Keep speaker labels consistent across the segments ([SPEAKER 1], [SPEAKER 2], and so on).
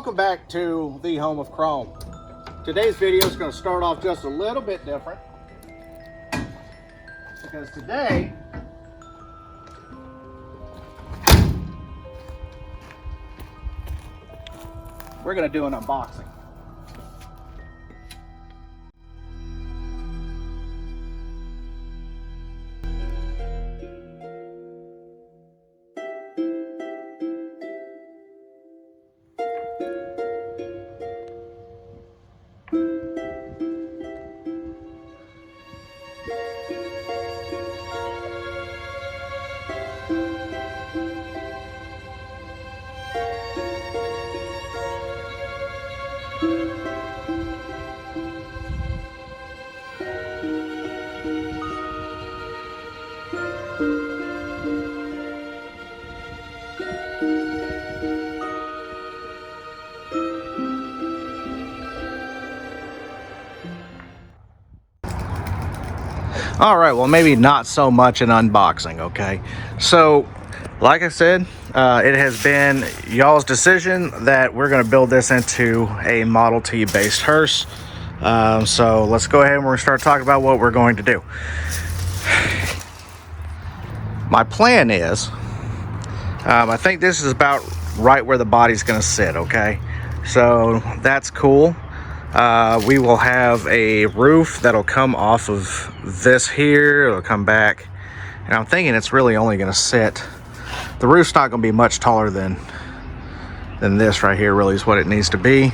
[SPEAKER 1] Welcome back to the home of Chrome. Today's video is going to start off just a little bit different because today we're going to do an unboxing. All right, well, maybe not so much an unboxing, okay? So, like I said, it has been y'all's decision that we're going to build this into a Model T based hearse. So let's go ahead and we're going to start talking about what we're going to do. My plan is, I think this is about right where the body's going to sit, okay? So that's cool. We will have a roof that'll come off of this here. It'll come back, and I'm thinking it's really only going to sit. The roof's not going to be much taller than this right here. Really is what it needs to be,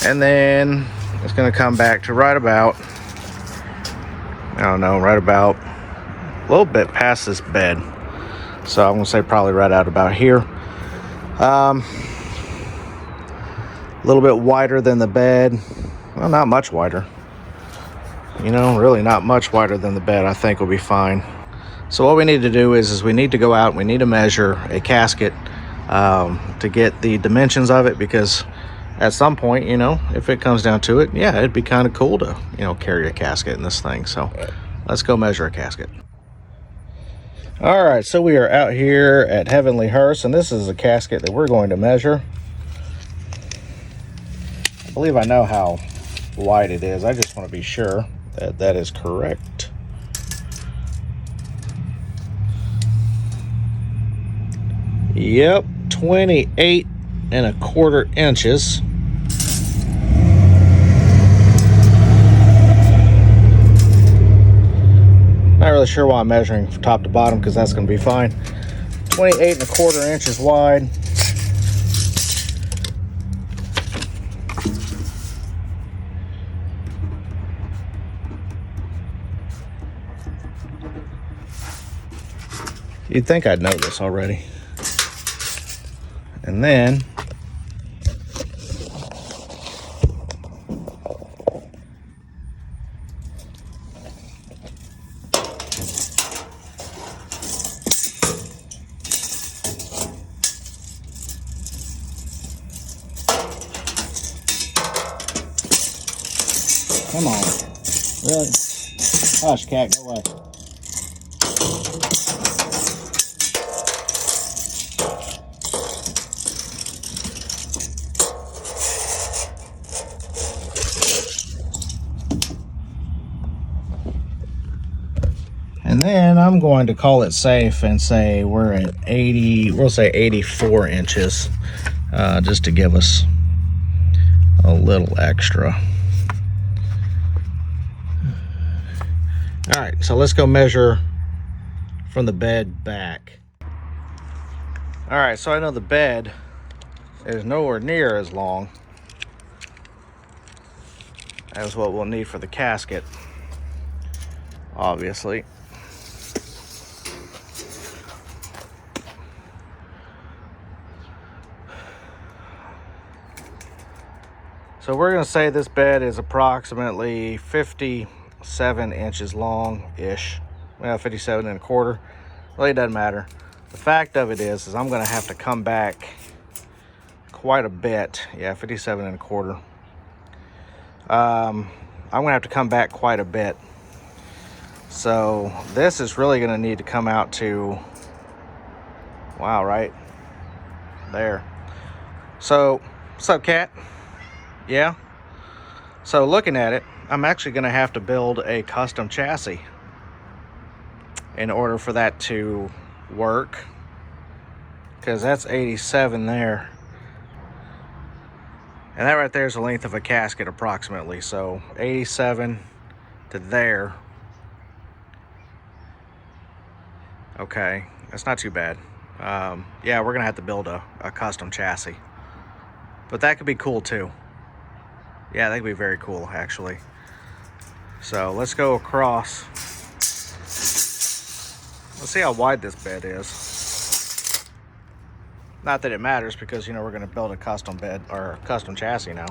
[SPEAKER 1] and then it's going to come back to right about, I don't know, right about a little bit past this bed. So I'm going to say probably right out about here. A little bit wider than the bed. Well, not much wider. You know, really not much wider than the bed. I think will be fine. So what we need to do is we need to go out and we need to measure a casket to get the dimensions of it, because at some point, you know, if it comes down to it, yeah, it'd be kind of cool to, you know, carry a casket in this thing. So let's go measure a casket. All right, so we are out here at Heavenly Hearse, and this is a casket that we're going to measure. I believe I know how wide it is. I just want to be sure that that is correct. Yep, 28.25 inches. Not really sure why I'm measuring from top to bottom, because that's going to be fine. 28.25 inches wide. You'd think I'd know this already. And then come on. Really? Hush, cat, go away. And then I'm going to call it safe and say we're at 80, we'll say 84 inches, just to give us a little extra. All right, so let's go measure from the bed back. All right, so I know the bed is nowhere near as long as what we'll need for the casket, obviously. So we're going to say this bed is approximately 57 inches long-ish. Well, 57.25. Really doesn't matter. The fact of it is I'm going to have to come back quite a bit. Yeah, 57.25. I'm going to have to come back quite a bit. So this is really going to need to come out to, wow, right there. So What's up, cat? Yeah. So looking at it, I'm actually going to have to build a custom chassis in order for that to work, because that's 87 there, and that right there is the length of a casket approximately. So 87 to there. Okay, that's not too bad. Yeah, we're gonna have to build a custom chassis, but that could be cool too. Yeah, that could be very cool actually. So let's go across. Let's see how wide this bed is. Not that it matters, because you know we're going to build a custom bed or a custom chassis now.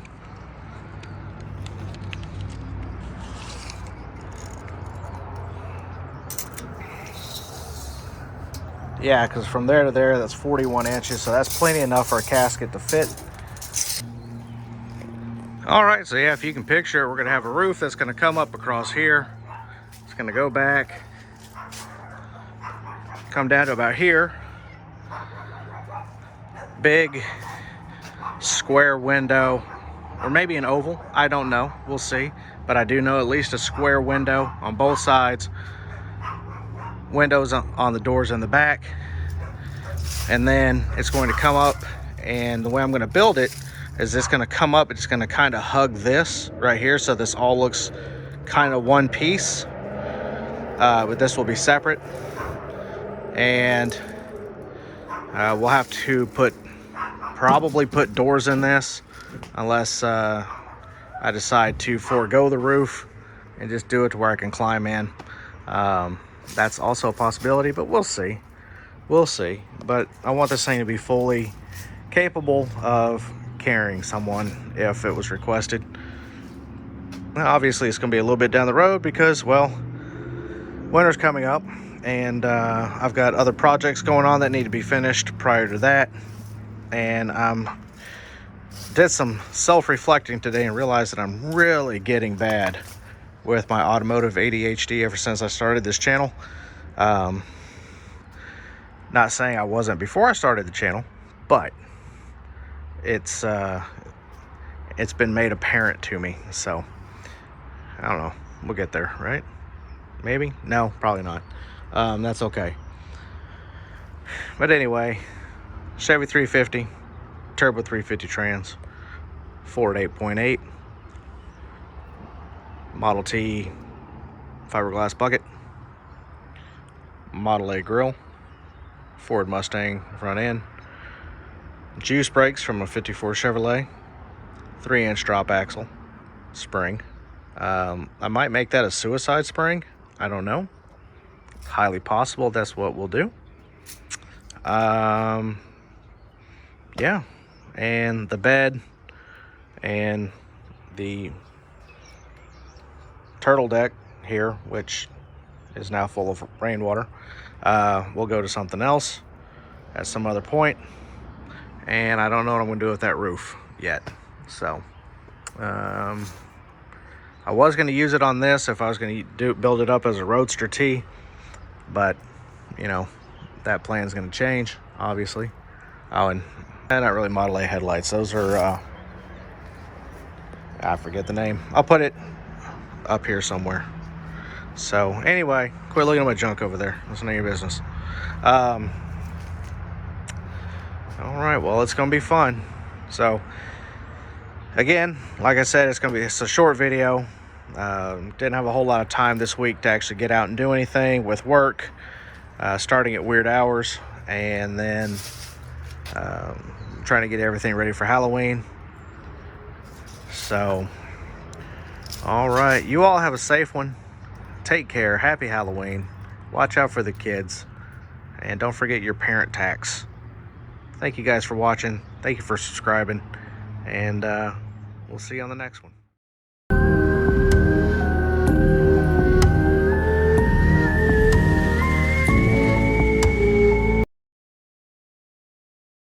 [SPEAKER 1] Yeah, because from there to there, that's 41 inches, so that's plenty enough for a casket to fit. All right, so yeah, if you can picture it, we're going to have a roof that's going to come up across here. It's going to go back, come down to about here. Big square window, or maybe an oval, I don't know, we'll see, but I do know at least a square window on both sides, windows on the doors in the back, and then it's going to come up, and the way I'm going to build it is it's going to come up, it's going to kind of hug this right here, so this all looks kind of one piece, but this will be separate, and we'll have to probably put doors in this, unless I decide to forego the roof and just do it to where I can climb in. That's also a possibility, but we'll see. We'll see. But I want this thing to be fully capable of carrying someone if it was requested. Now, obviously, it's going to be a little bit down the road because, well, winter's coming up, and I've got other projects going on that need to be finished prior to that. And did some self-reflecting today and realized that I'm really getting bad with my automotive ADHD ever since I started this channel. Not saying I wasn't before I started the channel, but it's been made apparent to me. So I don't know, we'll get there, right? Maybe? No, probably not. That's okay. But anyway, Chevy 350, turbo 350 trans, Ford 8.8, Model T fiberglass bucket, Model A grill, Ford Mustang front end, juice brakes from a 54 Chevrolet, 3-inch drop axle, spring. I might make that a suicide spring. I don't know. Highly possible that's what we'll do. Yeah, and the bed and the turtle deck here, which is now full of rainwater, we'll go to something else at some other point, and I don't know what I'm going to do with that roof yet. So I was going to use it on this if I was going to build it up as a Roadster T, but you know, that plan's going to change, obviously. Oh, and not really Model A headlights. Those are, I forget the name. I'll put it up here somewhere. So anyway, quit looking at my junk over there. That's none of your business. All right, well, it's going to be fun. So again, like I said, it's a short video. Didn't have a whole lot of time this week to actually get out and do anything with work, starting at weird hours, and then trying to get everything ready for Halloween. So all right, you all have a safe one. Take care. Happy Halloween. Watch out for the kids, and don't forget your parent tax. Thank you guys for watching. Thank you for subscribing, and we'll see you on the next one.